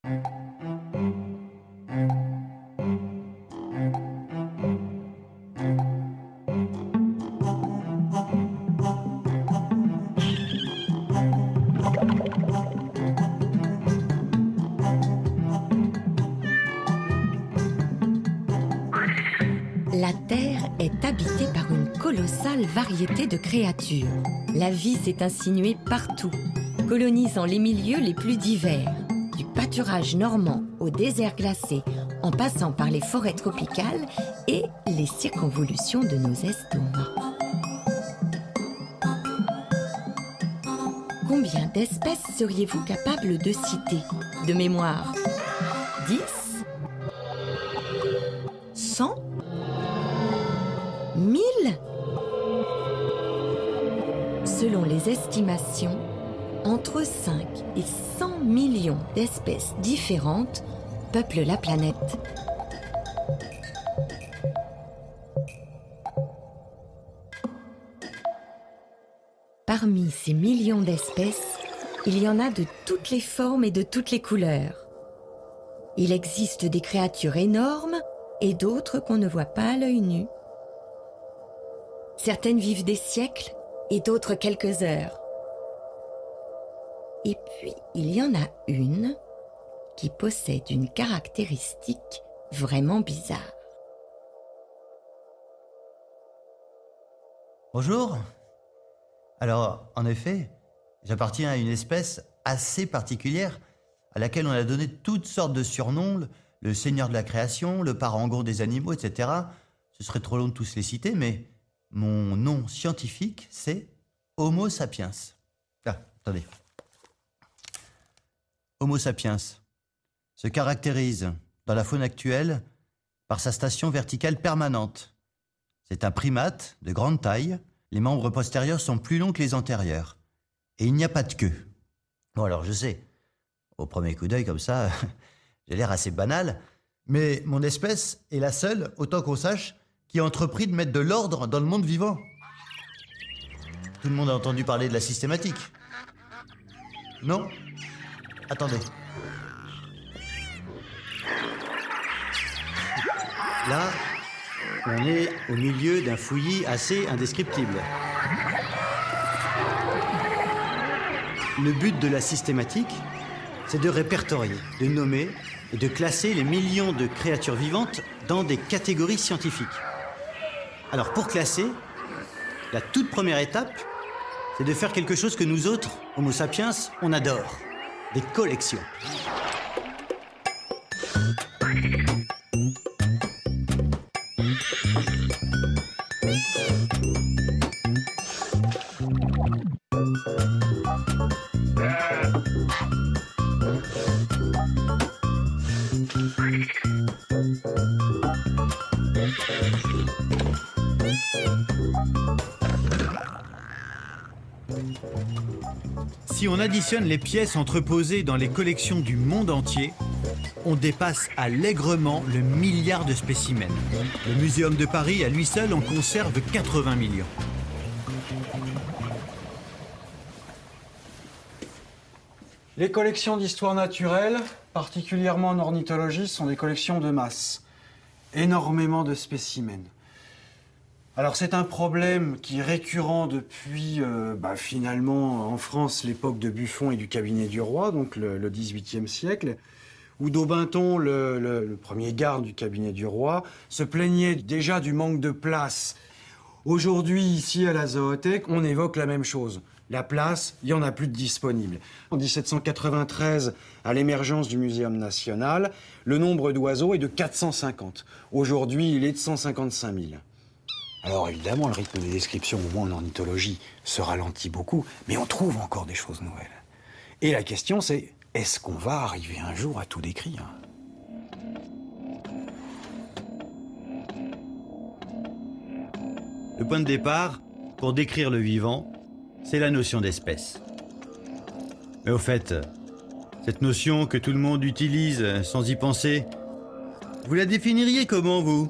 La Terre est habitée par une colossale variété de créatures. La vie s'est insinuée partout, colonisant les milieux les plus divers, du pâturage normand au désert glacé, en passant par les forêts tropicales et les circonvolutions de nos estomacs. Combien d'espèces seriez-vous capable de citer? De mémoire, 10? 100? 1000? Selon les estimations, entre 5 et 100 millions d'espèces différentes peuplent la planète. Parmi ces millions d'espèces, il y en a de toutes les formes et de toutes les couleurs. Il existe des créatures énormes et d'autres qu'on ne voit pas à l'œil nu. Certaines vivent des siècles et d'autres quelques heures. Et puis, il y en a une qui possède une caractéristique vraiment bizarre. Bonjour. Alors, en effet, j'appartiens à une espèce assez particulière à laquelle on a donné toutes sortes de surnoms, le seigneur de la création, le parangon des animaux, etc. Ce serait trop long de tous les citer, mais mon nom scientifique, c'est Homo sapiens. Ah, attendez. Homo sapiens se caractérise, dans la faune actuelle, par sa station verticale permanente. C'est un primate de grande taille. Les membres postérieurs sont plus longs que les antérieurs. Et il n'y a pas de queue. Bon, alors je sais, au premier coup d'œil comme ça, j'ai l'air assez banal, mais mon espèce est la seule, autant qu'on sache, qui a entrepris de mettre de l'ordre dans le monde vivant. Tout le monde a entendu parler de la systématique. Non? Attendez. Là, on est au milieu d'un fouillis assez indescriptible. Le but de la systématique, c'est de répertorier, de nommer et de classer les millions de créatures vivantes dans des catégories scientifiques. Alors pour classer, la toute première étape, c'est de faire quelque chose que nous autres, Homo sapiens, on adore. Des collections. Si on additionne les pièces entreposées dans les collections du monde entier, on dépasse allègrement le milliard de spécimens. Le Muséum de Paris, à lui seul, en conserve 80 millions. Les collections d'histoire naturelle, particulièrement en ornithologie, sont des collections de masse. Énormément de spécimens. Alors c'est un problème qui est récurrent depuis, finalement, en France, l'époque de Buffon et du cabinet du roi, donc le XVIIIe siècle, où Daubenton, le premier garde du cabinet du roi, se plaignait déjà du manque de place. Aujourd'hui, ici à la Zoothèque, on évoque la même chose. La place, il n'y en a plus de disponible. En 1793, à l'émergence du Muséum national, le nombre d'oiseaux est de 450. Aujourd'hui, il est de 155 000. Alors évidemment, le rythme des descriptions, au moins en ornithologie, se ralentit beaucoup, mais on trouve encore des choses nouvelles. Et la question c'est, est-ce qu'on va arriver un jour à tout décrire ? Le point de départ, pour décrire le vivant, c'est la notion d'espèce. Mais au fait, cette notion que tout le monde utilise sans y penser, vous la définiriez comment, vous ?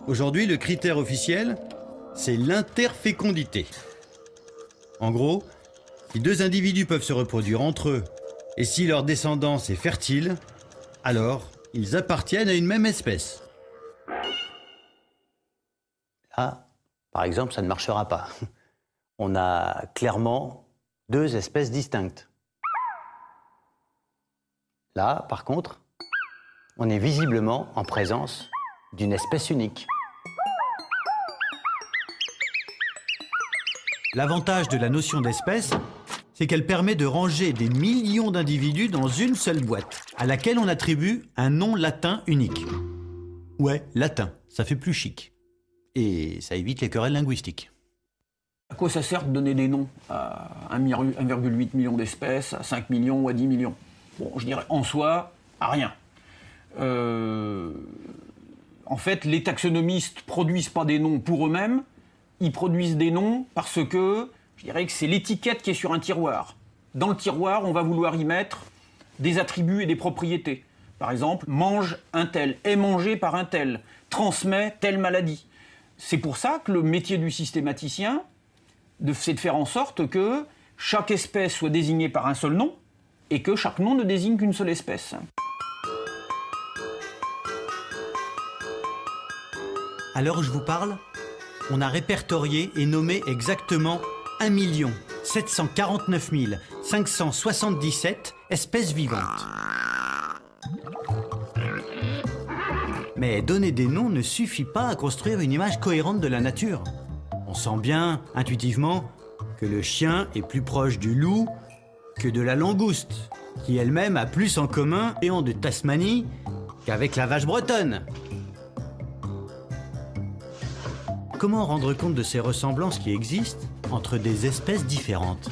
Aujourd'hui, le critère officiel, c'est l'interfécondité. En gros, Si deux individus peuvent se reproduire entre eux, et si leur descendance est fertile, alors ils appartiennent à une même espèce. Là, par exemple, ça ne marchera pas. On a clairement deux espèces distinctes. Là, par contre, on est visiblement en présence d'une espèce unique. L'avantage de la notion d'espèce, c'est qu'elle permet de ranger des millions d'individus dans une seule boîte, à laquelle on attribue un nom latin unique. Ouais, latin, ça fait plus chic. Et ça évite les querelles linguistiques. À quoi ça sert de donner des noms à 1,8 million d'espèces, à 5 millions ou à 10 millions? Bon, je dirais en soi, à rien. En fait, les taxonomistes produisent pas des noms pour eux-mêmes, ils produisent des noms parce que, je dirais que c'est l'étiquette qui est sur un tiroir. Dans le tiroir, on va vouloir y mettre des attributs et des propriétés. Par exemple, mange un tel, est mangé par un tel, transmet telle maladie. C'est pour ça que le métier du systématicien, c'est de faire en sorte que chaque espèce soit désignée par un seul nom et que chaque nom ne désigne qu'une seule espèce. À l'heure où je vous parle, on a répertorié et nommé exactement 1 749 577 espèces vivantes. Mais donner des noms ne suffit pas à construire une image cohérente de la nature. On sent bien, intuitivement, que le chien est plus proche du loup que de la langouste, qui elle-même a plus en commun avec le lion de Tasmanie qu'avec la vache bretonne. Comment rendre compte de ces ressemblances qui existent entre des espèces différentes?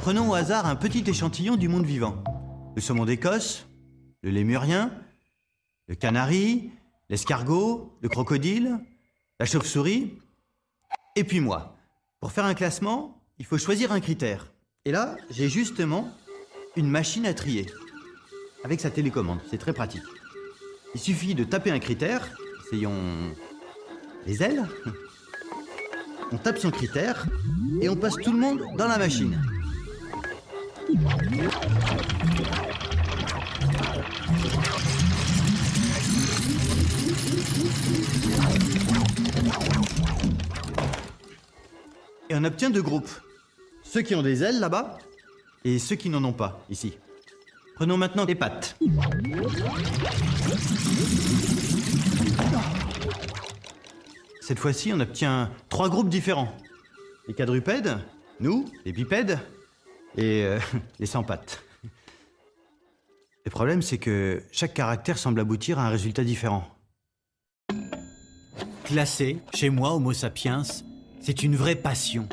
Prenons au hasard un petit échantillon du monde vivant. Le saumon d'Écosse, le lémurien, le canari, l'escargot, le crocodile, la chauve-souris, et puis moi. Pour faire un classement, il faut choisir un critère. Et là, j'ai justement une machine à trier. Avec sa télécommande, c'est très pratique. Il suffit de taper un critère. Essayons les ailes. On tape son critère et on passe tout le monde dans la machine. Et on obtient deux groupes. Ceux qui ont des ailes là-bas et ceux qui n'en ont pas, ici. Prenons maintenant les pattes. Cette fois-ci, on obtient trois groupes différents. Les quadrupèdes, nous, les bipèdes et les sans pattes. Le problème, c'est que chaque caractère semble aboutir à un résultat différent. Classer, chez moi, Homo sapiens, c'est une vraie passion,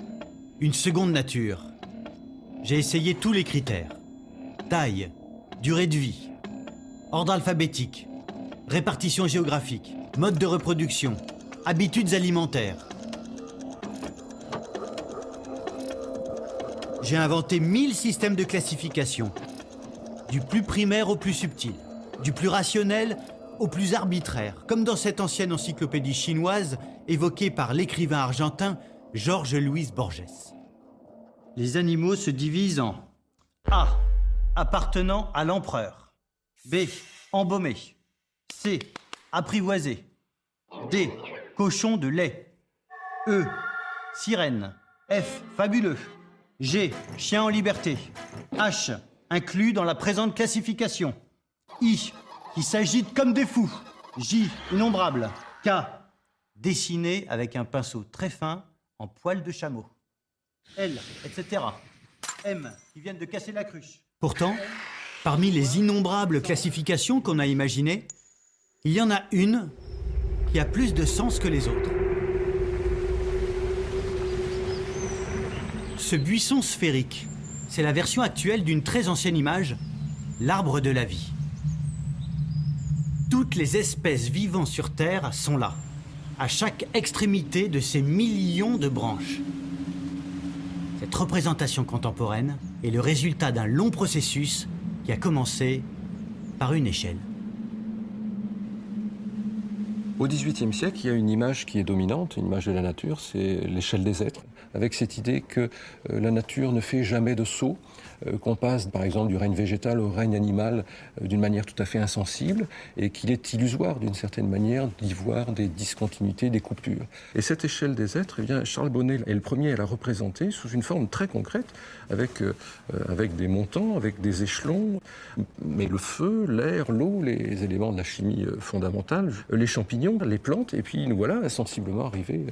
une seconde nature. J'ai essayé tous les critères. Taille, durée de vie, ordre alphabétique, répartition géographique, mode de reproduction, habitudes alimentaires. J'ai inventé 1000 systèmes de classification, du plus primaire au plus subtil, du plus rationnel au plus arbitraire, comme dans cette ancienne encyclopédie chinoise évoquée par l'écrivain argentin Jorge Luis Borges. Les animaux se divisent en A. Appartenant à l'empereur. B. Embaumé. C. Apprivoisé. D. Cochon de lait. E. Sirène. F. Fabuleux. G. Chien en liberté. H. Inclus dans la présente classification. I. Qui s'agitent comme des fous. J. Innombrable. K. Dessiné avec un pinceau très fin en poil de chameau. L. Etc. M. Qui viennent de casser la cruche. Pourtant, parmi les innombrables classifications qu'on a imaginées, il y en a une qui a plus de sens que les autres. Ce buisson sphérique, c'est la version actuelle d'une très ancienne image, l'arbre de la vie. Toutes les espèces vivant sur Terre sont là, à chaque extrémité de ces millions de branches. Cette représentation contemporaine est le résultat d'un long processus qui a commencé par une échelle. Au XVIIIe siècle, il y a une image qui est dominante, une image de la nature, c'est l'échelle des êtres. avec cette idée que la nature ne fait jamais de saut, qu'on passe par exemple du règne végétal au règne animal d'une manière tout à fait insensible, et qu'il est illusoire d'une certaine manière d'y voir des discontinuités, des coupures. Et cette échelle des êtres, eh bien, Charles Bonnet est le premier à la représenter sous une forme très concrète, avec des montants, avec des échelons, mais le feu, l'air, l'eau, les éléments de la chimie fondamentale, les champignons, les plantes, et puis nous voilà sensiblement arrivés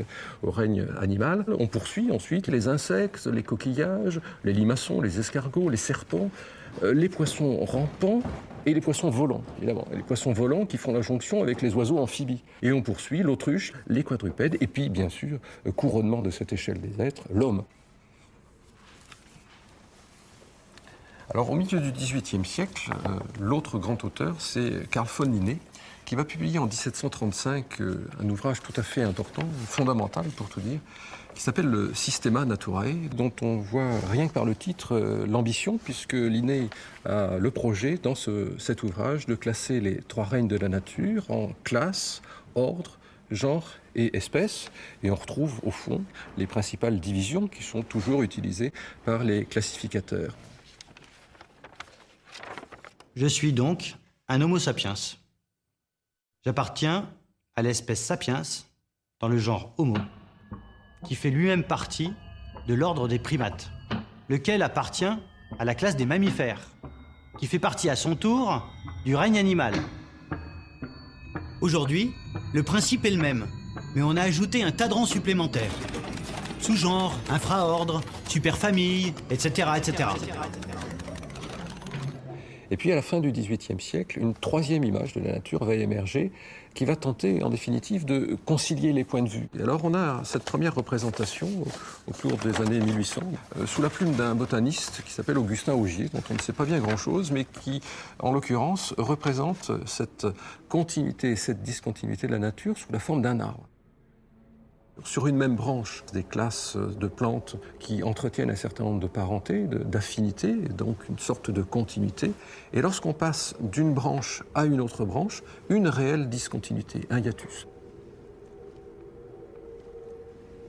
au règne animal. On poursuit ensuite les insectes, les coquillages, les limaçons, les escargots, les serpents, les poissons rampants et les poissons volants, évidemment. Les poissons volants qui font la jonction avec les oiseaux amphibies. Et on poursuit l'autruche, les quadrupèdes, et puis bien sûr, couronnement de cette échelle des êtres, l'homme. Alors, au milieu du XVIIIe siècle, l'autre grand auteur, c'est Carl von Linné, qui va publier en 1735 un ouvrage tout à fait important, fondamental pour tout dire, qui s'appelle le Systema Naturae, dont on voit rien que par le titre l'ambition, puisque Linné a le projet dans cet ouvrage de classer les trois règnes de la nature en classes, ordres, genre et espèces, et on retrouve au fond les principales divisions qui sont toujours utilisées par les classificateurs. Je suis donc un Homo sapiens. J'appartiens à l'espèce sapiens, dans le genre Homo, qui fait lui-même partie de l'ordre des primates, lequel appartient à la classe des mammifères, qui fait partie à son tour du règne animal. Aujourd'hui, le principe est le même, mais on a ajouté un tas de rangs supplémentaires. Sous-genre, infra-ordre, superfamille, etc., etc. Et puis à la fin du XVIIIe siècle, une troisième image de la nature va émerger qui va tenter en définitive de concilier les points de vue. Et alors on a cette première représentation au cours des années 1800 sous la plume d'un botaniste qui s'appelle Augustin Augier, dont on ne sait pas bien grand-chose, mais qui en l'occurrence représente cette continuité et cette discontinuité de la nature sous la forme d'un arbre. Sur une même branche, des classes de plantes qui entretiennent un certain nombre de parentés, d'affinités, donc une sorte de continuité. Et lorsqu'on passe d'une branche à une autre branche, une réelle discontinuité, un hiatus.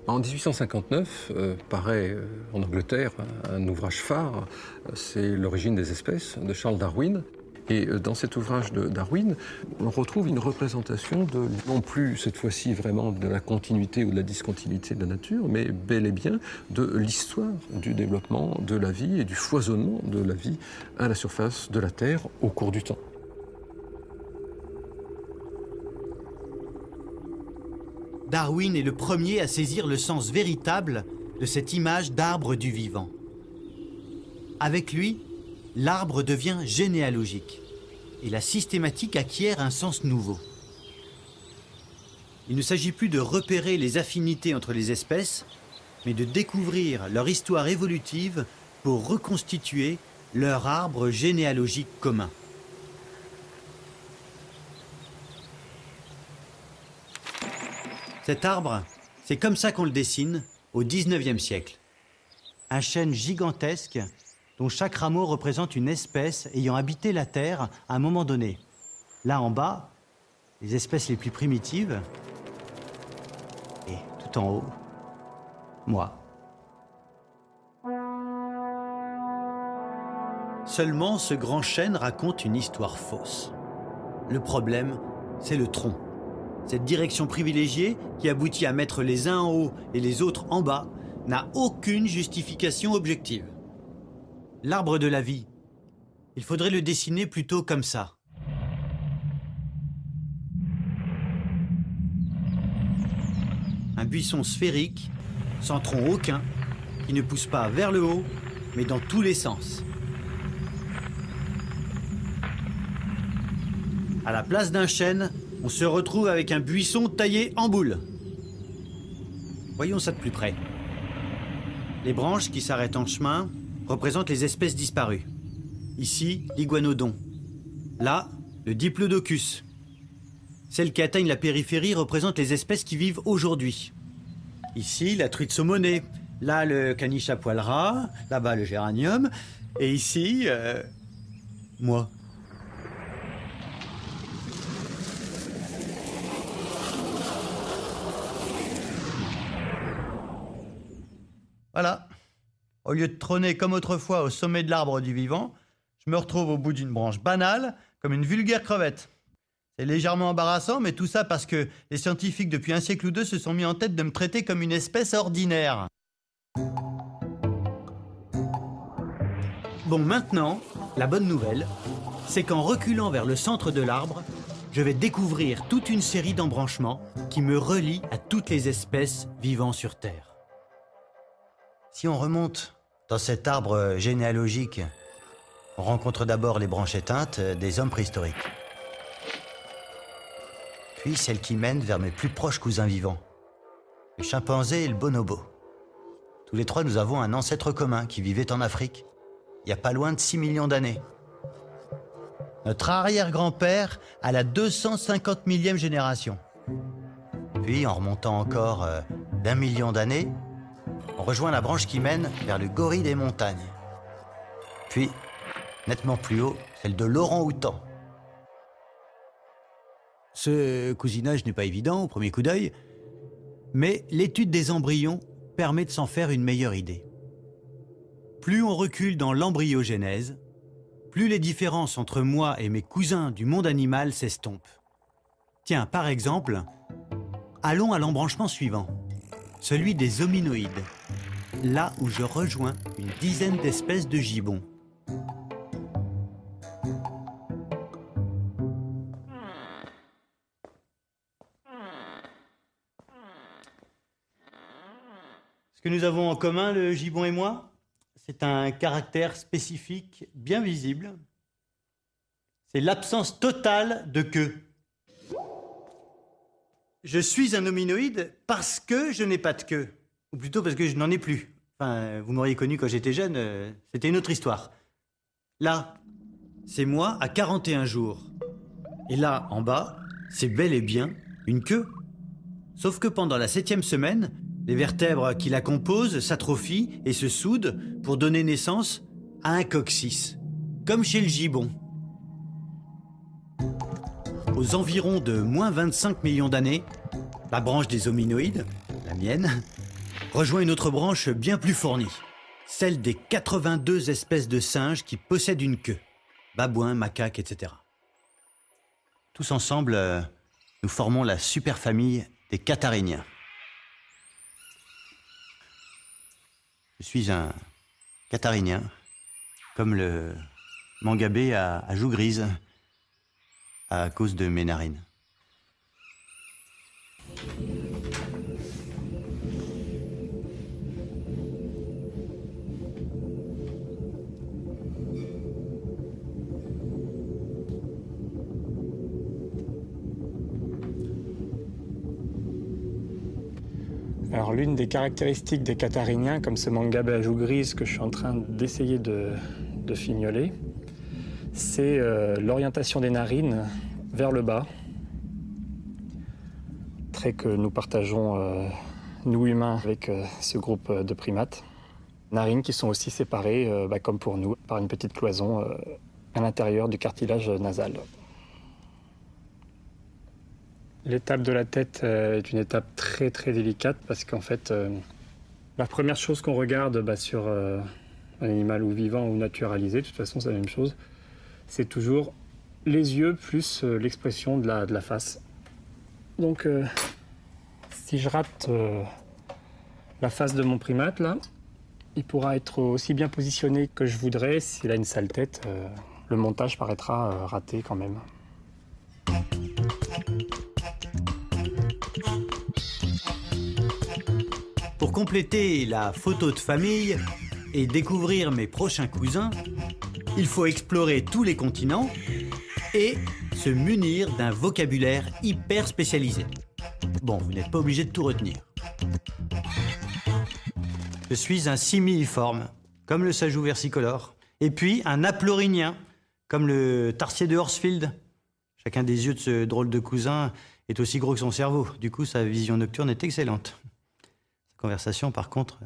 En 1859, paraît en Angleterre un ouvrage phare, c'est L'origine des espèces de Charles Darwin. Et dans cet ouvrage de Darwin, on retrouve une représentation de, non plus cette fois-ci vraiment de la continuité ou de la discontinuité de la nature, mais bel et bien de l'histoire du développement de la vie et du foisonnement de la vie à la surface de la Terre au cours du temps. Darwin est le premier à saisir le sens véritable de cette image d'arbre du vivant. Avec lui, l'arbre devient généalogique et la systématique acquiert un sens nouveau. Il ne s'agit plus de repérer les affinités entre les espèces, mais de découvrir leur histoire évolutive pour reconstituer leur arbre généalogique commun. Cet arbre, c'est comme ça qu'on le dessine au XIXe siècle. Un chêne gigantesque dont chaque rameau représente une espèce ayant habité la Terre à un moment donné. Là en bas, les espèces les plus primitives, et tout en haut, moi. Seulement, ce grand chêne raconte une histoire fausse. Le problème, c'est le tronc. Cette direction privilégiée, qui aboutit à mettre les uns en haut et les autres en bas, n'a aucune justification objective. L'arbre de la vie, il faudrait le dessiner plutôt comme ça. Un buisson sphérique, sans tronc aucun, qui ne pousse pas vers le haut, mais dans tous les sens. À la place d'un chêne, on se retrouve avec un buisson taillé en boule. Voyons ça de plus près. Les branches qui s'arrêtent en chemin représentent les espèces disparues. Ici, l'iguanodon. Là, le diplodocus. Celles qui atteignent la périphérie représentent les espèces qui vivent aujourd'hui. Ici, la truite saumonée. Là, le caniche à poil ras. Là-bas, le géranium. Et ici, moi. Voilà. Au lieu de trôner comme autrefois au sommet de l'arbre du vivant, je me retrouve au bout d'une branche banale, comme une vulgaire crevette. C'est légèrement embarrassant, mais tout ça parce que les scientifiques, depuis un siècle ou deux, se sont mis en tête de me traiter comme une espèce ordinaire. Bon, maintenant, la bonne nouvelle, c'est qu'en reculant vers le centre de l'arbre, je vais découvrir toute une série d'embranchements qui me relient à toutes les espèces vivant sur Terre. Si on remonte dans cet arbre généalogique, on rencontre d'abord les branches éteintes des hommes préhistoriques. Puis celles qui mènent vers mes plus proches cousins vivants, le chimpanzé et le bonobo. Tous les trois, nous avons un ancêtre commun qui vivait en Afrique, il y a pas loin de 6 millions d'années. Notre arrière-grand-père à la 250 millième génération. Puis, en remontant encore d'1 million d'années, on rejoint la branche qui mène vers le gorille des montagnes. Puis, nettement plus haut, celle de l'orang-outan. Ce cousinage n'est pas évident au premier coup d'œil, mais l'étude des embryons permet de s'en faire une meilleure idée. Plus on recule dans l'embryogénèse, plus les différences entre moi et mes cousins du monde animal s'estompent. Tiens, par exemple, allons à l'embranchement suivant, celui des hominoïdes, là où je rejoins une dizaine d'espèces de gibbons. Ce que nous avons en commun, le gibbon et moi, c'est un caractère spécifique bien visible. C'est l'absence totale de queue. Je suis un hominoïde parce que je n'ai pas de queue. Ou plutôt parce que je n'en ai plus. Enfin, vous m'auriez connu quand j'étais jeune, c'était une autre histoire. Là, c'est moi à 41 jours. Et là, en bas, c'est bel et bien une queue. Sauf que pendant la 7e semaine, les vertèbres qui la composent s'atrophient et se soudent pour donner naissance à un coccyx, comme chez le gibbon. Aux environs de moins 25 millions d'années, la branche des hominoïdes, la mienne, rejoint une autre branche bien plus fournie, celle des 82 espèces de singes qui possèdent une queue, babouins, macaques, etc. Tous ensemble, nous formons la superfamille des cathariniens. Je suis un catharinien, comme le mangabé à joues grises, à cause de mes narines. Alors l'une des caractéristiques des cathariniens, comme ce mangabé à joues grises que je suis en train d'essayer de fignoler, c'est l'orientation des narines vers le bas. Trait que nous partageons, nous humains, avec ce groupe de primates. Narines qui sont aussi séparées, comme pour nous, par une petite cloison à l'intérieur du cartilage nasal. L'étape de la tête est une étape très très délicate parce qu'en fait, la première chose qu'on regarde sur un animal ou vivant ou naturalisé, de toute façon c'est la même chose, c'est toujours les yeux plus l'expression de la face. Donc si je rate la face de mon primate là, il pourra être aussi bien positionné que je voudrais. S'il a une sale tête, le montage paraîtra raté quand même. Pour compléter la photo de famille et découvrir mes prochains cousins, il faut explorer tous les continents et se munir d'un vocabulaire hyper spécialisé. Bon, vous n'êtes pas obligé de tout retenir. Je suis un similiforme, comme le sajou versicolore, et puis un aplorinien, comme le tarsier de Horsfield. Chacun des yeux de ce drôle de cousin est aussi gros que son cerveau. Du coup, sa vision nocturne est excellente. Conversation par contre.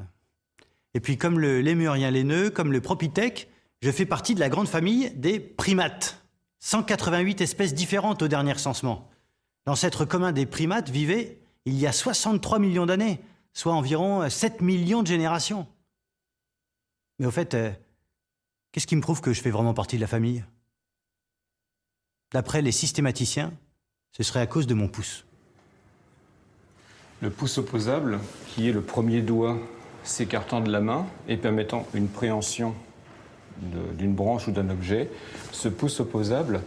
Et puis comme le lémurien laineux, comme le propithèque, je fais partie de la grande famille des primates. 188 espèces différentes au dernier recensement. L'ancêtre commun des primates vivait il y a 63 millions d'années, soit environ 7 millions de générations. Mais au fait, qu'est-ce qui me prouve que je fais vraiment partie de la famille? D'après les systématiciens, ce serait à cause de mon pouce. Le pouce opposable, qui est le premier doigt s'écartant de la main et permettant une préhension d'une branche ou d'un objet, ce pouce opposable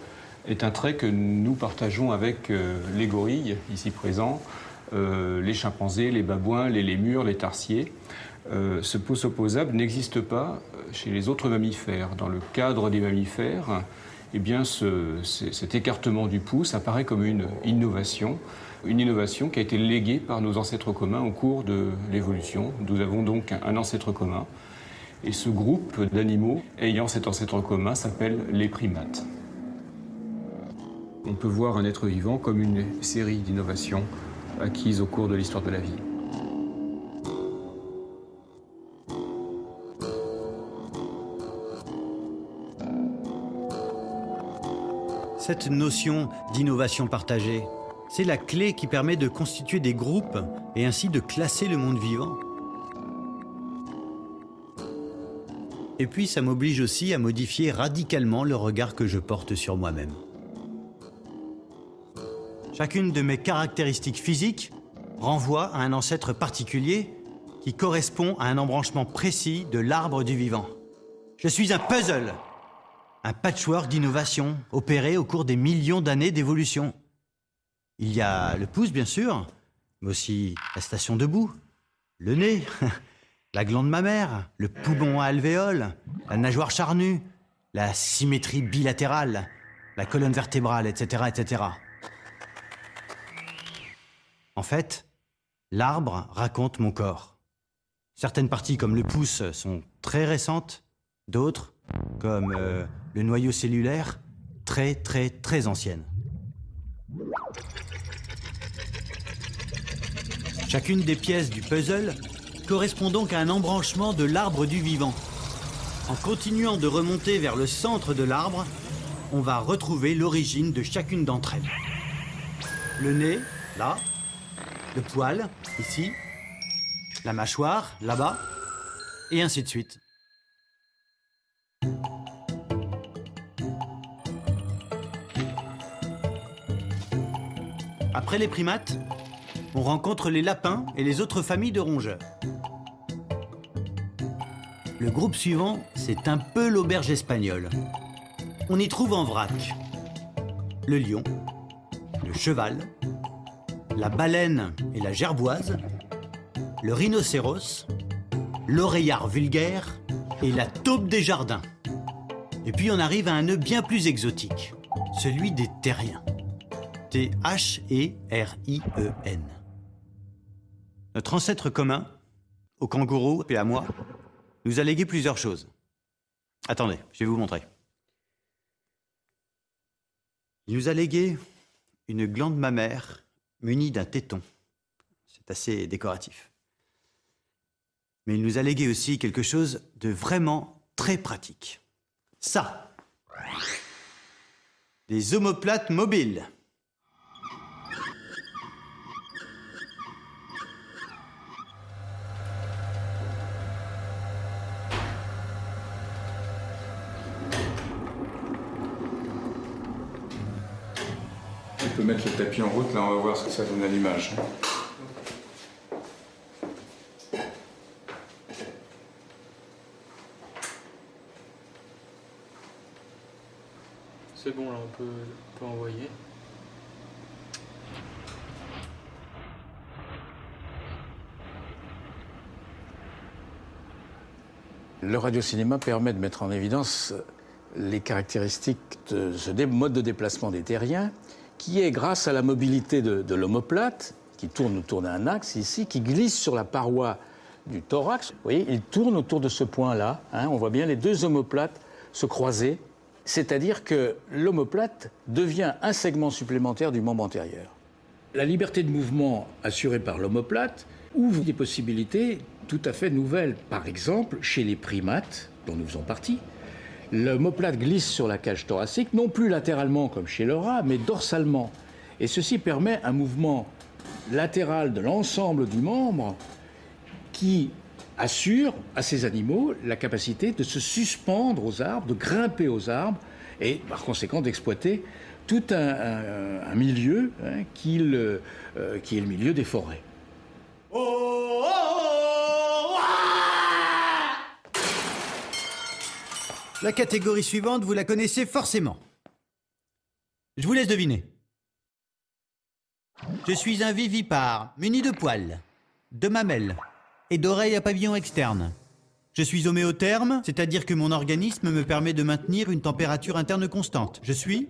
est un trait que nous partageons avec les gorilles, ici présents, les chimpanzés, les babouins, les lémurs, les tarsiers. Ce pouce opposable n'existe pas chez les autres mammifères. Dans le cadre des mammifères, eh bien, cet écartement du pouce apparaît comme une innovation qui a été léguée par nos ancêtres communs au cours de l'évolution. Nous avons donc un ancêtre commun. Et ce groupe d'animaux ayant cet ancêtre commun s'appelle les primates. On peut voir un être vivant comme une série d'innovations acquises au cours de l'histoire de la vie. Cette notion d'innovation partagée, c'est la clé qui permet de constituer des groupes et ainsi de classer le monde vivant. Et puis ça m'oblige aussi à modifier radicalement le regard que je porte sur moi-même. Chacune de mes caractéristiques physiques renvoie à un ancêtre particulier qui correspond à un embranchement précis de l'arbre du vivant. Je suis un puzzle, un patchwork d'innovation opéré au cours des millions d'années d'évolution. Il y a le pouce, bien sûr, mais aussi la station debout, le nez, la glande mammaire, le poumon à alvéoles, la nageoire charnue, la symétrie bilatérale, la colonne vertébrale, etc., etc. En fait, l'arbre raconte mon corps. Certaines parties, comme le pouce, sont très récentes, d'autres, comme le noyau cellulaire, très, très, très anciennes. Chacune des pièces du puzzle correspond donc à un embranchement de l'arbre du vivant. En continuant de remonter vers le centre de l'arbre, on va retrouver l'origine de chacune d'entre elles. Le nez, là. Le poil, ici. La mâchoire, là-bas. Et ainsi de suite. Après les primates, on rencontre les lapins et les autres familles de rongeurs. Le groupe suivant, c'est un peu l'auberge espagnole. On y trouve en vrac le lion, le cheval, la baleine et la gerboise, le rhinocéros, l'oreillard vulgaire et la taupe des jardins. Et puis on arrive à un nœud bien plus exotique, celui des terriens. T-H-E-R-I-E-N. Notre ancêtre commun, au kangourou et à moi, nous a légué plusieurs choses. Attendez, je vais vous montrer. Il nous a légué une glande mammaire munie d'un téton. C'est assez décoratif. Mais il nous a légué aussi quelque chose de vraiment très pratique. Ça. Des omoplates mobiles. On peut mettre le tapis en route, là on va voir ce que ça donne à l'image. C'est bon, là on peut envoyer. Le radiocinéma permet de mettre en évidence les caractéristiques de ce mode de déplacement des terriens, qui est grâce à la mobilité de l'omoplate, qui tourne autour d'un axe ici, qui glisse sur la paroi du thorax. Vous voyez, il tourne autour de ce point-là. Hein, on voit bien les deux omoplates se croiser. C'est-à-dire que l'omoplate devient un segment supplémentaire du membre antérieur. La liberté de mouvement assurée par l'omoplate ouvre des possibilités tout à fait nouvelles. Par exemple, chez les primates, dont nous faisons partie, l'omoplate glisse sur la cage thoracique, non plus latéralement comme chez le rat, mais dorsalement. Et ceci permet un mouvement latéral de l'ensemble du membre qui assure à ces animaux la capacité de se suspendre aux arbres, de grimper aux arbres et par conséquent d'exploiter tout un milieu qui est le milieu des forêts. La catégorie suivante, vous la connaissez forcément. Je vous laisse deviner. Je suis un vivipare, muni de poils, de mamelles et d'oreilles à pavillon externe. Je suis homéotherme, c'est-à-dire que mon organisme me permet de maintenir une température interne constante. Je suis...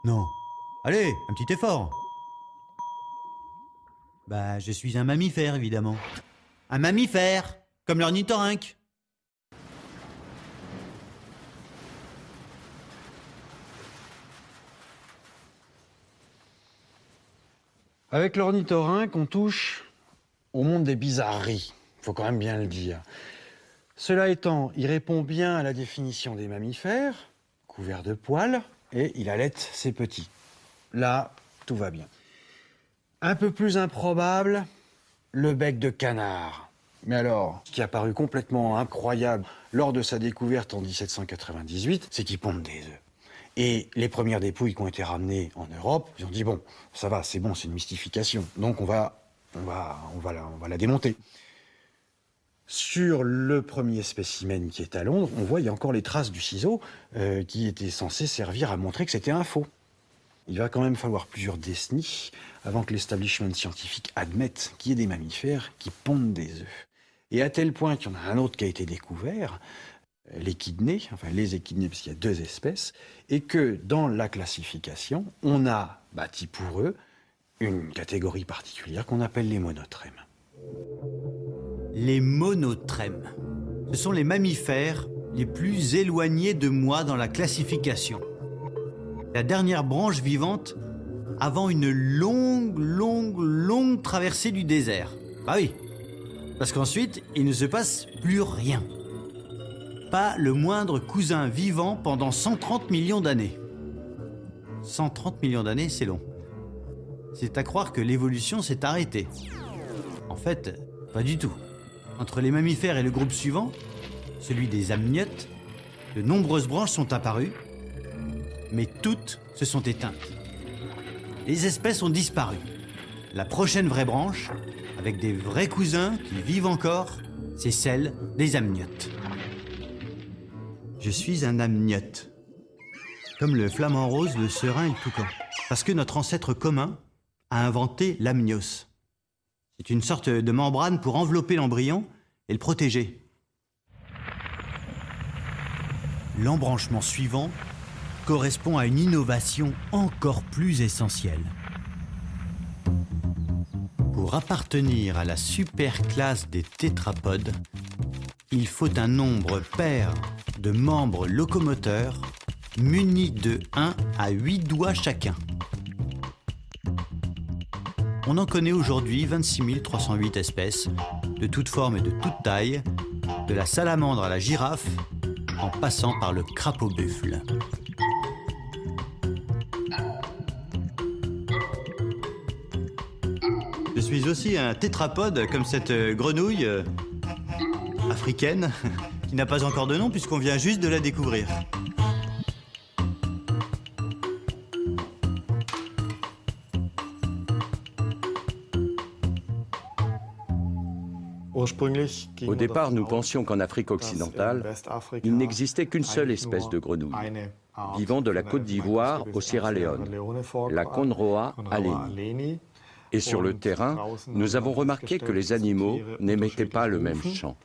Non. Allez, un petit effort. Bah, je suis un mammifère, évidemment. Un mammifère, comme l'ornithorynque. Avec l'ornithorynque, on touche au monde des bizarreries, il faut quand même bien le dire. Cela étant, il répond bien à la définition des mammifères, couvert de poils, et il allaite ses petits. Là, tout va bien. Un peu plus improbable, le bec de canard. Mais alors, ce qui a paru complètement incroyable lors de sa découverte en 1798, c'est qu'il pond des œufs. Et les premières dépouilles qui ont été ramenées en Europe, ils ont dit bon, ça va, c'est bon, c'est une mystification. Donc on va la démonter. Sur le premier spécimen qui est à Londres, on voit il y a encore les traces du ciseau qui était censé servir à montrer que c'était un faux. Il va quand même falloir plusieurs décennies avant que l'establishment scientifique admette qu'il y ait des mammifères qui pondent des œufs. Et à tel point qu'il y en a un autre qui a été découvert, l'échidné, enfin les échidnés, parce qu'il y a 2 espèces, et que dans la classification, on a bâti pour eux une catégorie particulière qu'on appelle les monotrèmes. Les monotrèmes. Ce sont les mammifères les plus éloignés de moi dans la classification. La dernière branche vivante avant une longue traversée du désert. Bah oui, parce qu'ensuite, il ne se passe plus rien. Pas le moindre cousin vivant pendant 130 millions d'années. 130 millions d'années, c'est long. C'est à croire que l'évolution s'est arrêtée. En fait, pas du tout. Entre les mammifères et le groupe suivant, celui des amniotes, de nombreuses branches sont apparues, mais toutes se sont éteintes. Les espèces ont disparu. La prochaine vraie branche, avec des vrais cousins qui vivent encore, c'est celle des amniotes. Je suis un amniote, comme le flamant rose, le serin et le toucan, parce que notre ancêtre commun a inventé l'amnios. C'est une sorte de membrane pour envelopper l'embryon et le protéger. L'embranchement suivant correspond à une innovation encore plus essentielle. Pour appartenir à la superclasse des tétrapodes, il faut un nombre pair de membres locomoteurs munis de 1 à 8 doigts chacun. On en connaît aujourd'hui 26 308 espèces, de toutes formes et de toutes tailles, de la salamandre à la girafe, en passant par le crapaud-buffle. Je suis aussi un tétrapode, comme cette grenouille africaine, qui n'a pas encore de nom puisqu'on vient juste de la découvrir. Au départ, nous pensions qu'en Afrique occidentale, il n'existait qu'une seule espèce de grenouille, vivant de la Côte d'Ivoire au Sierra Leone, la Conroa aleni. Et sur le terrain, nous avons remarqué que les animaux n'émettaient pas le même chant.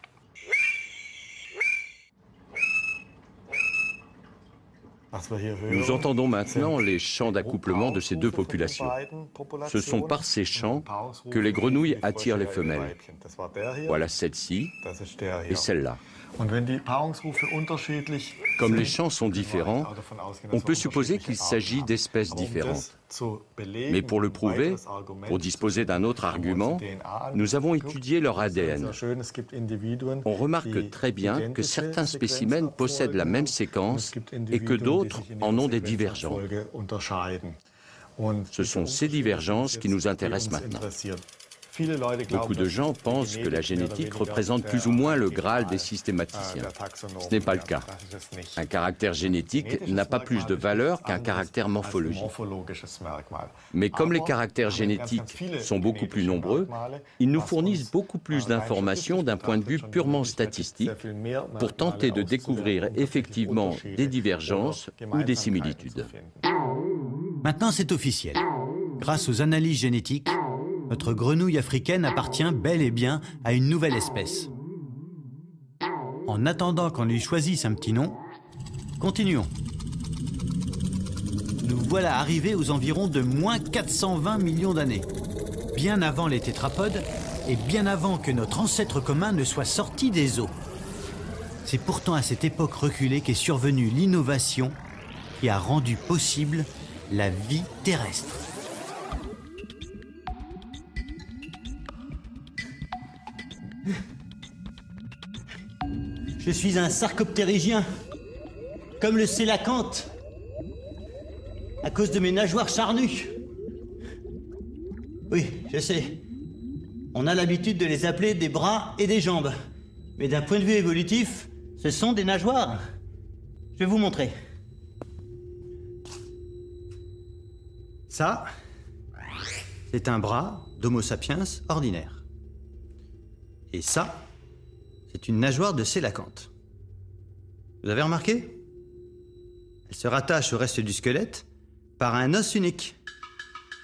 Nous entendons maintenant les chants d'accouplement de ces deux populations. Ce sont par ces chants que les grenouilles attirent les femelles. Voilà celle-ci et celle-là. Comme les chants sont différents, on peut supposer qu'il s'agit d'espèces différentes. Mais pour le prouver, pour disposer d'un autre argument, nous avons étudié leur ADN. On remarque très bien que certains spécimens possèdent la même séquence et que d'autres en ont des divergences. Ce sont ces divergences qui nous intéressent maintenant. Beaucoup de gens pensent que la génétique représente plus ou moins le Graal des systématiciens. Ce n'est pas le cas. Un caractère génétique n'a pas plus de valeur qu'un caractère morphologique. Mais comme les caractères génétiques sont beaucoup plus nombreux, ils nous fournissent beaucoup plus d'informations d'un point de vue purement statistique pour tenter de découvrir effectivement des divergences ou des similitudes. Maintenant, c'est officiel. Grâce aux analyses génétiques, notre grenouille africaine appartient bel et bien à une nouvelle espèce. En attendant qu'on lui choisisse un petit nom, continuons. Nous voilà arrivés aux environs de moins 420 millions d'années, bien avant les tétrapodes et bien avant que notre ancêtre commun ne soit sorti des eaux. C'est pourtant à cette époque reculée qu'est survenue l'innovation qui a rendu possible la vie terrestre. Je suis un sarcoptérygien, comme le sélacanthe, à cause de mes nageoires charnues. Oui, je sais. On a l'habitude de les appeler des bras et des jambes. Mais d'un point de vue évolutif, ce sont des nageoires. Je vais vous montrer. Ça, c'est un bras d'Homo sapiens ordinaire. Et ça, c'est une nageoire de sélacanthe. Vous avez remarqué? Elle se rattache au reste du squelette par un os unique.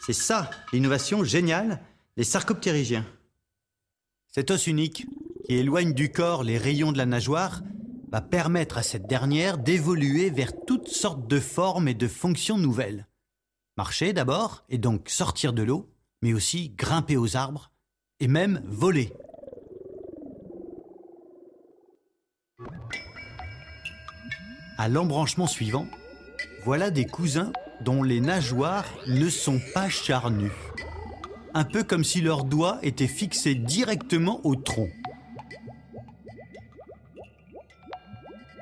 C'est ça, l'innovation géniale des sarcoptérygiens. Cet os unique, qui éloigne du corps les rayons de la nageoire, va permettre à cette dernière d'évoluer vers toutes sortes de formes et de fonctions nouvelles. Marcher d'abord, et donc sortir de l'eau, mais aussi grimper aux arbres, et même voler. À l'embranchement suivant, voilà des cousins dont les nageoires ne sont pas charnues. Un peu comme si leurs doigts étaient fixés directement au tronc.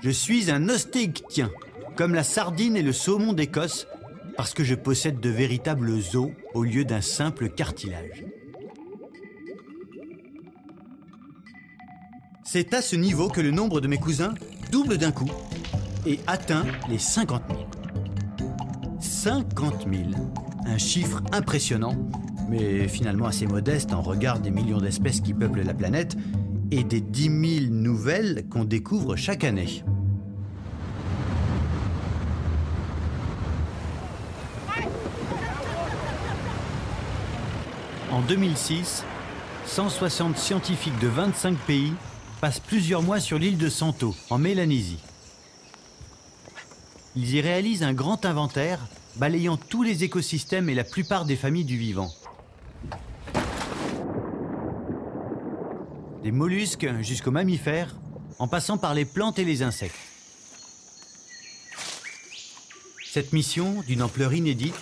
Je suis un ostéictien, comme la sardine et le saumon d'Écosse, parce que je possède de véritables os au lieu d'un simple cartilage. C'est à ce niveau que le nombre de mes cousins double d'un coup et atteint les 50 000. 50 000, un chiffre impressionnant, mais finalement assez modeste en regard des millions d'espèces qui peuplent la planète et des 10 000 nouvelles qu'on découvre chaque année. En 2006, 160 scientifiques de 25 pays passent plusieurs mois sur l'île de Santo, en Mélanésie. Ils y réalisent un grand inventaire balayant tous les écosystèmes et la plupart des familles du vivant. Des mollusques jusqu'aux mammifères, en passant par les plantes et les insectes. Cette mission, d'une ampleur inédite,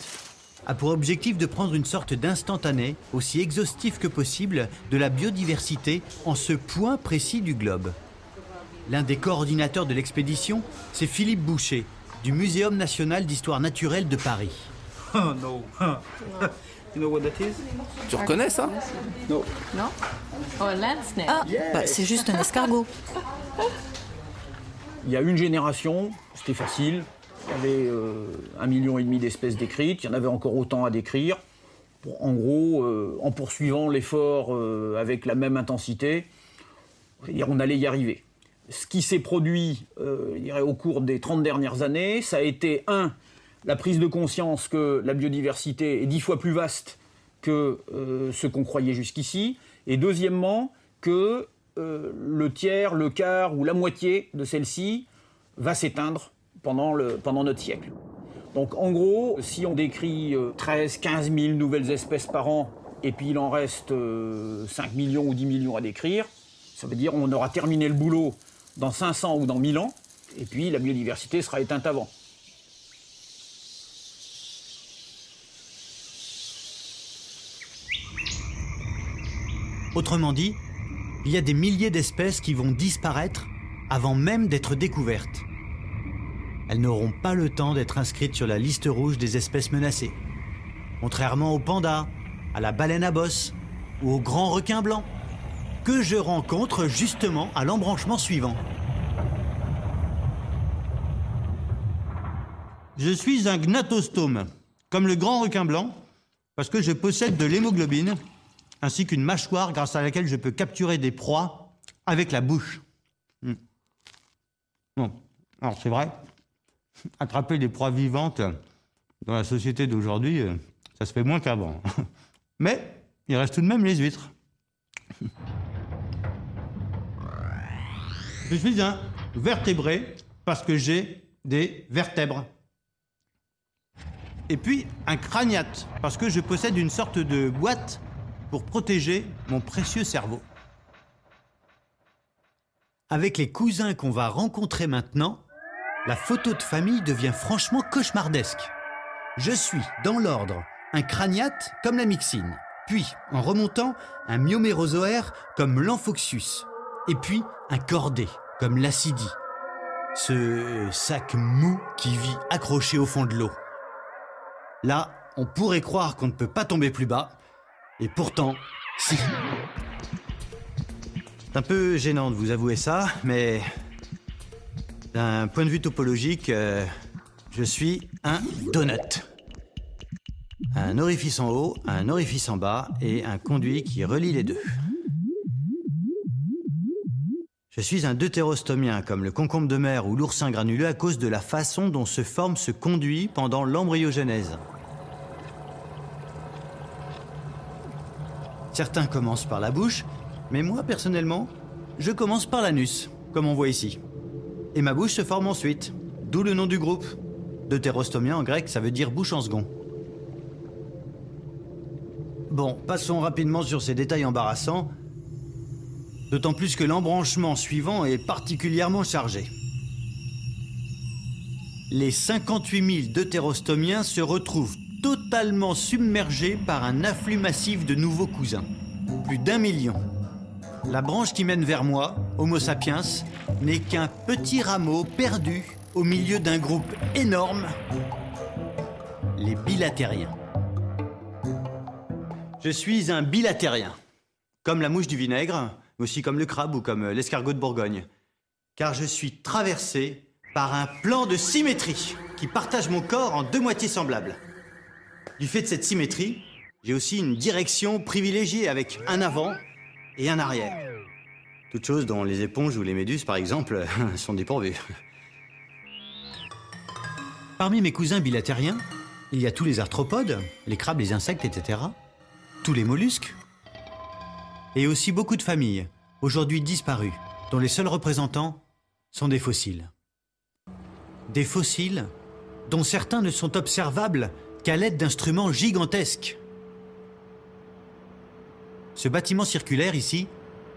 a pour objectif de prendre une sorte d'instantané, aussi exhaustif que possible, de la biodiversité en ce point précis du globe. L'un des coordinateurs de l'expédition, c'est Philippe Boucher, du Muséum national d'histoire naturelle de Paris. Oh no. You know what that is? Tu reconnais ça? Non. Non? Oh, un land snake. Ah, bah, c'est juste un escargot. Il y a une génération, c'était facile. Il y avait 1,5 million d'espèces décrites, il y en avait encore autant à décrire. En gros, en poursuivant l'effort avec la même intensité, on allait y arriver. Ce qui s'est produit au cours des 30 dernières années, ça a été, la prise de conscience que la biodiversité est 10 fois plus vaste que ce qu'on croyait jusqu'ici, et deuxièmement, que le tiers, le quart ou la moitié de celle-ci va s'éteindre pendant notre siècle. Donc en gros, si on décrit 13-15 000 nouvelles espèces par an, et puis il en reste 5 millions ou 10 millions à décrire, ça veut dire qu'on aura terminé le boulot dans 500 ou dans 1000 ans, et puis la biodiversité sera éteinte avant. Autrement dit, il y a des milliers d'espèces qui vont disparaître avant même d'être découvertes. Elles n'auront pas le temps d'être inscrites sur la liste rouge des espèces menacées. contrairement au panda, à la baleine à bosse ou au grand requin blanc, que je rencontre justement à l'embranchement suivant. Je suis un gnatostome, comme le grand requin blanc, parce que je possède de l'hémoglobine, ainsi qu'une mâchoire grâce à laquelle je peux capturer des proies avec la bouche. Bon, alors c'est vrai, attraper des proies vivantes dans la société d'aujourd'hui, ça se fait moins qu'avant. Mais il reste tout de même les huîtres. Je suis un vertébré parce que j'ai des vertèbres. Et puis un craniate parce que je possède une sorte de boîte pour protéger mon précieux cerveau. Avec les cousins qu'on va rencontrer maintenant, la photo de famille devient franchement cauchemardesque. Je suis, dans l'ordre, un craniate comme la myxine, puis, en remontant, un myomérozoaire comme l'Amphoxus, et puis un cordé comme l'Acidie, ce sac mou qui vit accroché au fond de l'eau. Là, on pourrait croire qu'on ne peut pas tomber plus bas, et pourtant, si. C'est un peu gênant de vous avouer ça, mais d'un point de vue topologique, je suis un donut. Un orifice en haut, un orifice en bas et un conduit qui relie les deux. Je suis un deutérostomien, comme le concombre de mer ou l'oursin granuleux, à cause de la façon dont se forme ce conduit pendant l'embryogenèse. Certains commencent par la bouche, mais moi, personnellement, je commence par l'anus, comme on voit ici. Et ma bouche se forme ensuite, d'où le nom du groupe. Deutérostomien en grec, ça veut dire bouche en second. Bon, passons rapidement sur ces détails embarrassants, d'autant plus que l'embranchement suivant est particulièrement chargé. Les 58 000 deutérostomiens se retrouvent totalement submergés par un afflux massif de nouveaux cousins. Plus d'1 million. La branche qui mène vers moi, Homo sapiens, n'est qu'un petit rameau perdu au milieu d'un groupe énorme, les bilatériens. Je suis un bilatérien, comme la mouche du vinaigre, mais aussi comme le crabe ou comme l'escargot de Bourgogne, car je suis traversé par un plan de symétrie qui partage mon corps en deux moitiés semblables. Du fait de cette symétrie, j'ai aussi une direction privilégiée avec un avant et un arrière. Toutes choses dont les éponges ou les méduses, par exemple, sont dépourvues. Parmi mes cousins bilatériens, il y a tous les arthropodes, les crabes, les insectes, etc., tous les mollusques, et aussi beaucoup de familles, aujourd'hui disparues, dont les seuls représentants sont des fossiles. Des fossiles dont certains ne sont observables qu'à l'aide d'instruments gigantesques. Ce bâtiment circulaire ici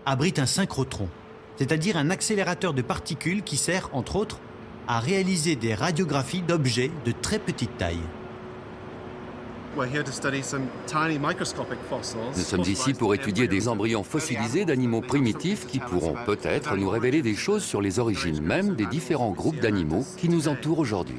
abrite un synchrotron, c'est-à-dire un accélérateur de particules qui sert, entre autres, à réaliser des radiographies d'objets de très petite taille. Nous sommes ici pour étudier des embryons fossilisés d'animaux primitifs qui pourront peut-être nous révéler des choses sur les origines même des différents groupes d'animaux qui nous entourent aujourd'hui.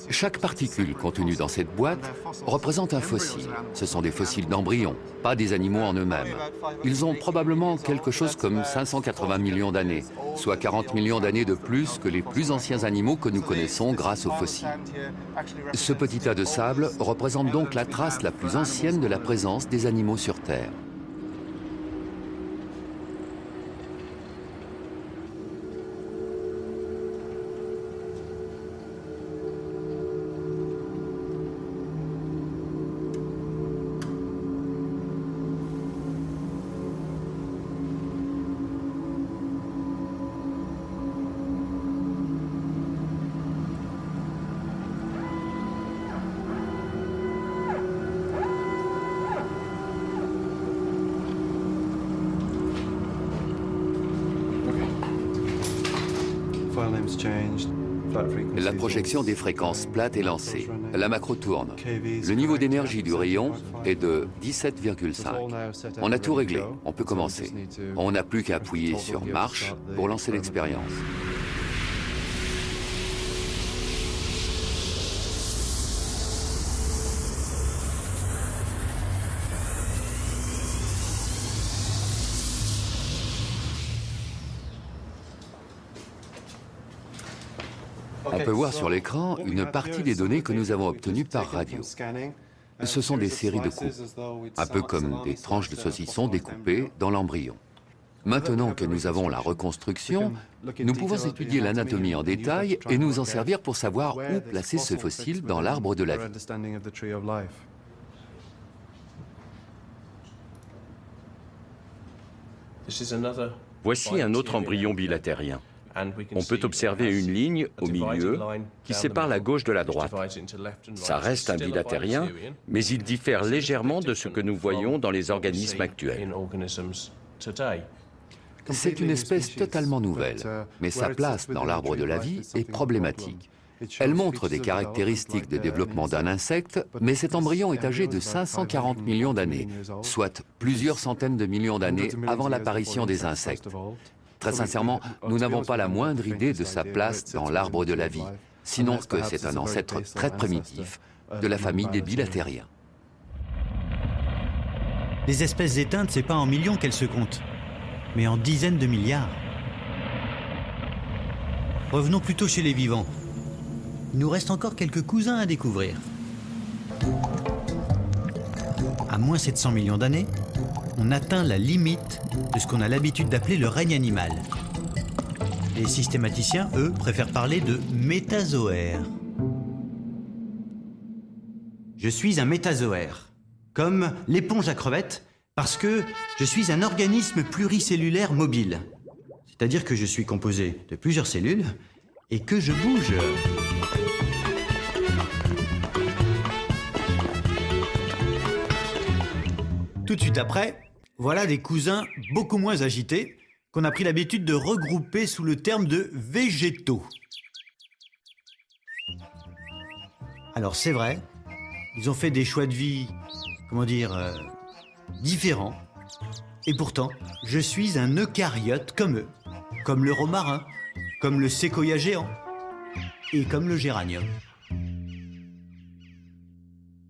Chaque particule contenue dans cette boîte représente un fossile. Ce sont des fossiles d'embryons, pas des animaux en eux-mêmes. Ils ont probablement quelque chose comme 580 millions d'années, soit 40 millions d'années de plus que les plus anciens animaux que nous connaissons grâce aux fossiles. Ce petit tas de sable représente donc la trace la plus ancienne de la présence des animaux sur Terre. La projection des fréquences plates est lancée. La macro tourne. Le niveau d'énergie du rayon est de 17,5. On a tout réglé. On peut commencer. On n'a plus qu'à appuyer sur marche pour lancer l'expérience. On peut voir sur l'écran une partie des données que nous avons obtenues par radio. Ce sont des séries de coupes, un peu comme des tranches de saucisson découpées dans l'embryon. Maintenant que nous avons la reconstruction, nous pouvons étudier l'anatomie en détail et nous en servir pour savoir où placer ce fossile dans l'arbre de la vie. Voici un autre embryon bilatérien. On peut observer une ligne au milieu qui sépare la gauche de la droite. Ça reste un bilatérien, mais il diffère légèrement de ce que nous voyons dans les organismes actuels. C'est une espèce totalement nouvelle, mais sa place dans l'arbre de la vie est problématique. Elle montre des caractéristiques de développement d'un insecte, mais cet embryon est âgé de 540 millions d'années, soit plusieurs centaines de millions d'années avant l'apparition des insectes. Très sincèrement, nous n'avons pas la moindre idée de sa place dans l'arbre de la vie, sinon que c'est un ancêtre très primitif de la famille des bilatériens. Les espèces éteintes, c'est pas en millions qu'elles se comptent, mais en dizaines de milliards. Revenons plutôt chez les vivants. Il nous reste encore quelques cousins à découvrir. À moins 700 millions d'années, on atteint la limite de ce qu'on a l'habitude d'appeler le règne animal. Les systématiciens, eux, préfèrent parler de métazoaire. Je suis un métazoaire, comme l'éponge à crevettes, parce que je suis un organisme pluricellulaire mobile. C'est-à-dire que je suis composé de plusieurs cellules et que je bouge. Tout de suite après, voilà des cousins beaucoup moins agités qu'on a pris l'habitude de regrouper sous le terme de végétaux. Alors c'est vrai, ils ont fait des choix de vie, différents. Et pourtant, je suis un eucaryote comme eux, comme le romarin, comme le séquoia géant et comme le géranium.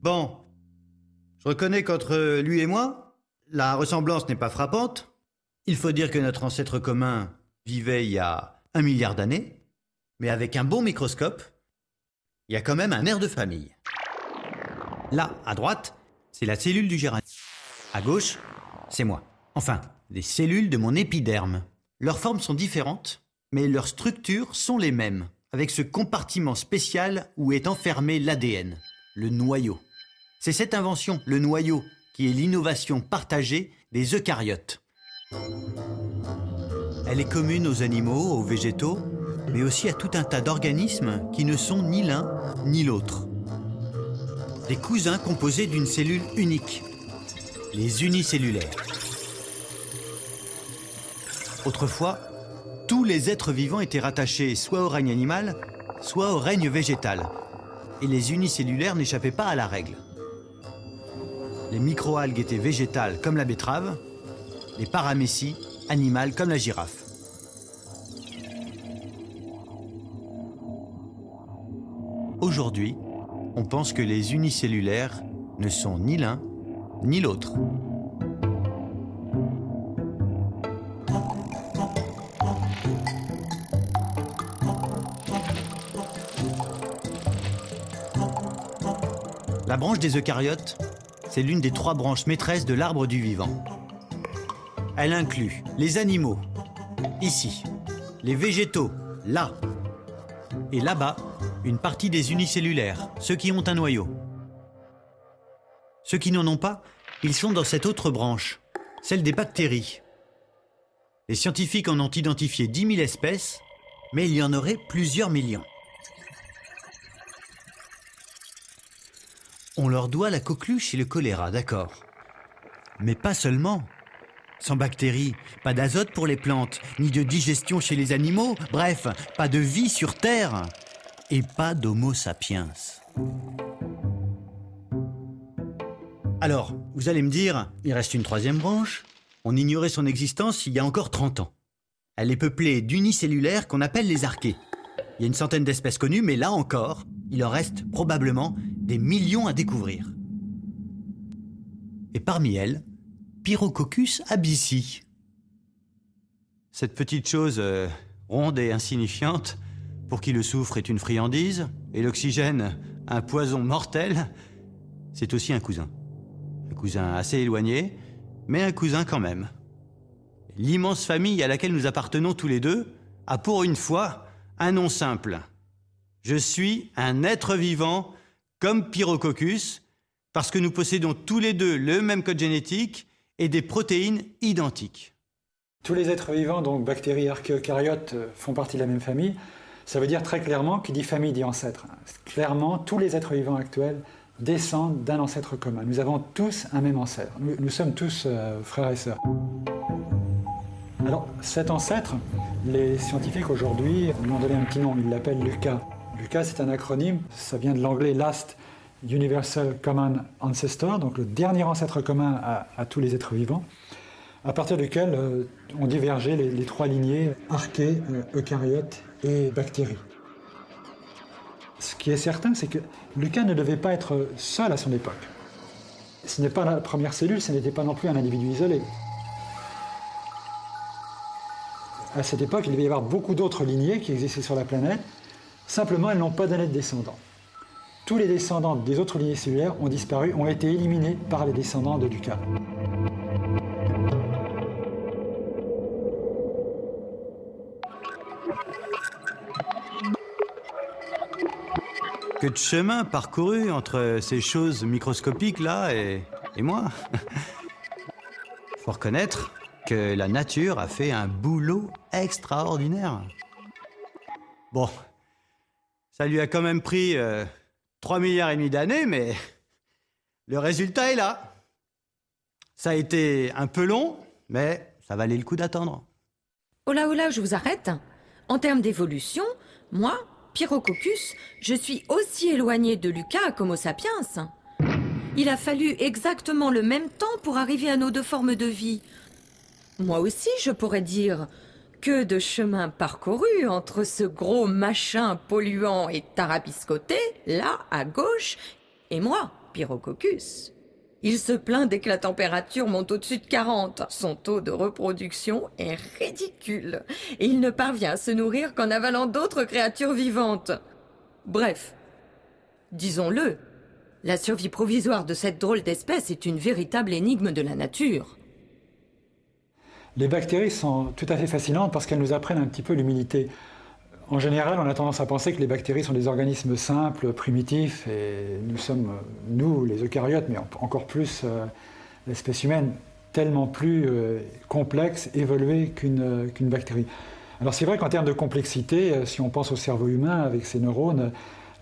Bon, je reconnais qu'entre lui et moi, la ressemblance n'est pas frappante. Il faut dire que notre ancêtre commun vivait il y a 1 milliard d'années, mais avec un bon microscope, il y a quand même un air de famille. Là, à droite, c'est la cellule du géranium. À gauche, c'est moi. Enfin, les cellules de mon épiderme. Leurs formes sont différentes, mais leurs structures sont les mêmes, avec ce compartiment spécial où est enfermé l'ADN, le noyau. C'est cette invention, le noyau, qui est l'innovation partagée des eucaryotes. Elle est commune aux animaux, aux végétaux, mais aussi à tout un tas d'organismes qui ne sont ni l'un ni l'autre. Des cousins composés d'une cellule unique, les unicellulaires. Autrefois, tous les êtres vivants étaient rattachés soit au règne animal, soit au règne végétal. Et les unicellulaires n'échappaient pas à la règle. Les microalgues étaient végétales comme la betterave, les paramécies animales comme la girafe. Aujourd'hui, on pense que les unicellulaires ne sont ni l'un ni l'autre. La branche des eucaryotes, c'est l'une des 3 branches maîtresses de l'arbre du vivant. Elle inclut les animaux, ici, les végétaux, là, et là-bas, une partie des unicellulaires, ceux qui ont un noyau. Ceux qui n'en ont pas, ils sont dans cette autre branche, celle des bactéries. Les scientifiques en ont identifié 10 000 espèces, mais il y en aurait plusieurs millions. On leur doit la coqueluche et le choléra, d'accord. Mais pas seulement. Sans bactéries, pas d'azote pour les plantes, ni de digestion chez les animaux, bref, pas de vie sur Terre. Et pas d'Homo sapiens. Alors, vous allez me dire, il reste une 3e branche. On ignorait son existence il y a encore 30 ans. Elle est peuplée d'unicellulaires qu'on appelle les archées. Il y a une centaine d'espèces connues, mais là encore, il en reste probablement des millions à découvrir. Et parmi elles, Pyrococcus absci. Cette petite chose ronde et insignifiante pour qui le soufre est une friandise et l'oxygène un poison mortel, c'est aussi un cousin. Un cousin assez éloigné, mais un cousin quand même. L'immense famille à laquelle nous appartenons tous les deux a pour une fois un nom simple. Je suis un être vivant comme Pyrococcus, parce que nous possédons tous les deux le même code génétique et des protéines identiques. Tous les êtres vivants, donc bactéries, archéocaryotes, font partie de la même famille. Ça veut dire très clairement, qui dit famille dit ancêtre. Clairement, tous les êtres vivants actuels descendent d'un ancêtre commun. Nous avons tous un même ancêtre. Nous sommes tous frères et sœurs. Alors, cet ancêtre, les scientifiques aujourd'hui lui ont donné un petit nom, ils l'appellent LUCA. LUCA, c'est un acronyme, ça vient de l'anglais Last Universal Common Ancestor, donc le dernier ancêtre commun à tous les êtres vivants, à partir duquel ont divergé les trois lignées archées, eucaryotes et bactéries. Ce qui est certain, c'est que LUCA ne devait pas être seul à son époque. Ce n'est pas la première cellule, ce n'était pas non plus un individu isolé. À cette époque, il devait y avoir beaucoup d'autres lignées qui existaient sur la planète, simplement elles n'ont pas donné de descendants. Tous les descendants des autres lignées cellulaires ont disparu, ont été éliminés par les descendants de LUCA. Que de chemin parcouru entre ces choses microscopiques-là et moi. Faut reconnaître que la nature a fait un boulot extraordinaire. Bon, ça lui a quand même pris 3,5 milliards d'années, mais le résultat est là. Ça a été un peu long, mais ça valait le coup d'attendre. Oh là, je vous arrête. En termes d'évolution, moi, Pyrococcus, je suis aussi éloigné de LUCA qu'Homo sapiens. Il a fallu exactement le même temps pour arriver à nos deux formes de vie. Moi aussi, je pourrais dire que de chemin parcouru entre ce gros machin polluant et tarabiscoté, là, à gauche, et moi, Pyrococcus. Il se plaint dès que la température monte au-dessus de 40. Son taux de reproduction est ridicule. Et il ne parvient à se nourrir qu'en avalant d'autres créatures vivantes. Bref, disons-le, la survie provisoire de cette drôle d'espèce est une véritable énigme de la nature. Les bactéries sont tout à fait fascinantes parce qu'elles nous apprennent un petit peu l'humilité. En général, on a tendance à penser que les bactéries sont des organismes simples, primitifs, et nous sommes, nous, les eucaryotes, mais encore plus l'espèce humaine, tellement plus complexe, évoluée qu'une bactérie. Alors c'est vrai qu'en termes de complexité, si on pense au cerveau humain avec ses neurones,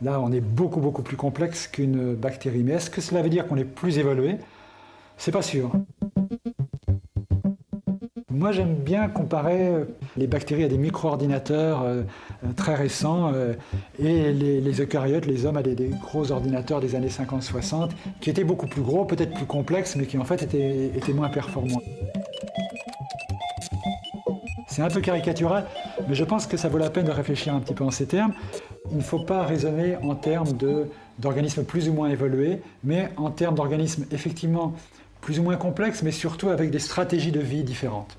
là on est beaucoup plus complexe qu'une bactérie. Mais est-ce que cela veut dire qu'on est plus évolué? C'est pas sûr. Moi, j'aime bien comparer les bactéries à des micro-ordinateurs très récents et les eucaryotes, les hommes, à des gros ordinateurs des années 50-60 qui étaient beaucoup plus gros, peut-être plus complexes, mais qui en fait étaient moins performants. C'est un peu caricatural, mais je pense que ça vaut la peine de réfléchir un petit peu en ces termes. Il ne faut pas raisonner en termes d'organismes plus ou moins évolués, mais en termes d'organismes effectivement plus ou moins complexes, mais surtout avec des stratégies de vie différentes.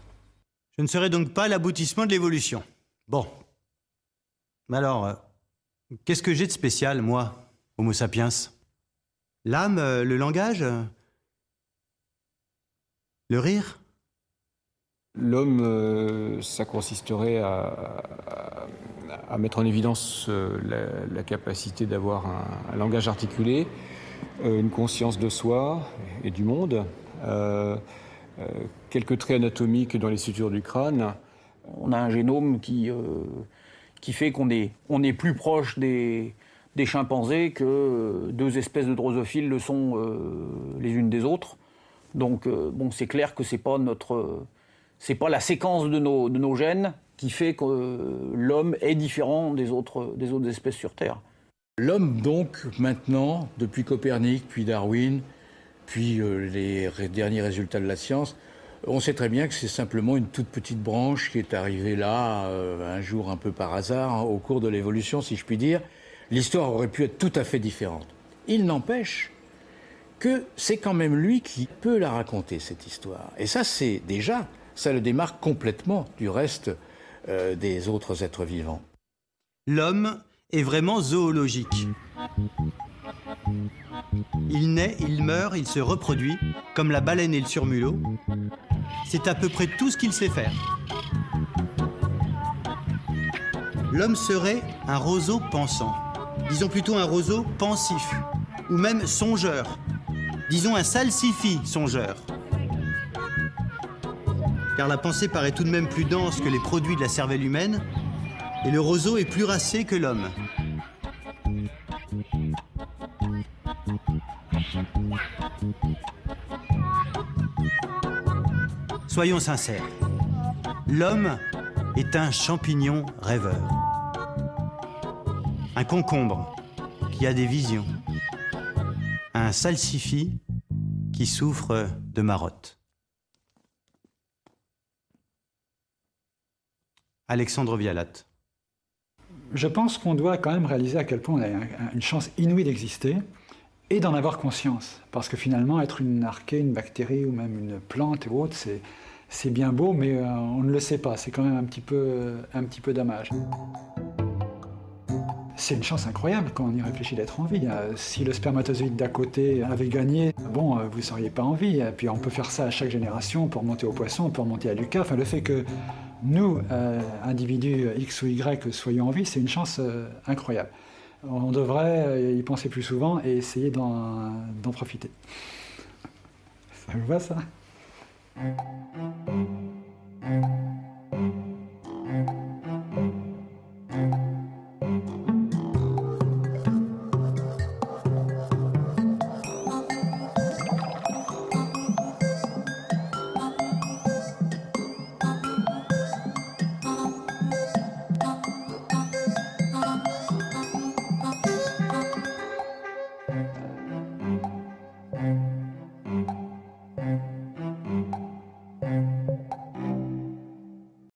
Je ne serai donc pas l'aboutissement de l'évolution. Bon. Mais alors, qu'est-ce que j'ai de spécial, moi, Homo sapiens? L'âme, le langage? Le rire? L'homme, ça consisterait à mettre en évidence la capacité d'avoir un langage articulé, une conscience de soi et du monde, quelques traits anatomiques dans les sutures du crâne. On a un génome qui fait qu'on est plus proche des chimpanzés que deux espèces de drosophiles le sont les unes des autres. Donc bon, c'est clair que c'est pas la séquence de nos gènes qui fait que l'homme est différent des autres espèces sur Terre. L'homme donc maintenant, depuis Copernic, puis Darwin, puis les derniers résultats de la science, on sait très bien que c'est simplement une toute petite branche qui est arrivée là, un jour un peu par hasard, au cours de l'évolution, si je puis dire. L'histoire aurait pu être tout à fait différente. Il n'empêche que c'est quand même lui qui peut la raconter, cette histoire. Et ça, ça le démarque complètement du reste des autres êtres vivants. L'homme est vraiment zoologique. Il naît, il meurt, il se reproduit, comme la baleine et le surmulot. C'est à peu près tout ce qu'il sait faire. L'homme serait un roseau pensant. Disons plutôt un roseau pensif, ou même songeur. Disons un salsifis songeur. Car la pensée paraît tout de même plus dense que les produits de la cervelle humaine, et le roseau est plus racé que l'homme. Soyons sincères, l'homme est un champignon rêveur. Un concombre qui a des visions. Un salsifis qui souffre de marotte. Alexandre Vialat. Je pense qu'on doit quand même réaliser à quel point on a une chance inouïe d'exister et d'en avoir conscience. Parce que finalement, être une archée, une bactérie ou même une plante ou autre, c'est bien beau, mais on ne le sait pas. C'est quand même un petit peu dommage. C'est une chance incroyable quand on y réfléchit d'être en vie. Si le spermatozoïde d'à côté avait gagné, bon, vous ne seriez pas en vie. Et puis on peut faire ça à chaque génération pour remonter au poisson, pour remonter à Lucas. Enfin, le fait que nous, individus X ou Y, soyons en vie, c'est une chance incroyable. On devrait y penser plus souvent et essayer d'en profiter. Ça vous va, ça ?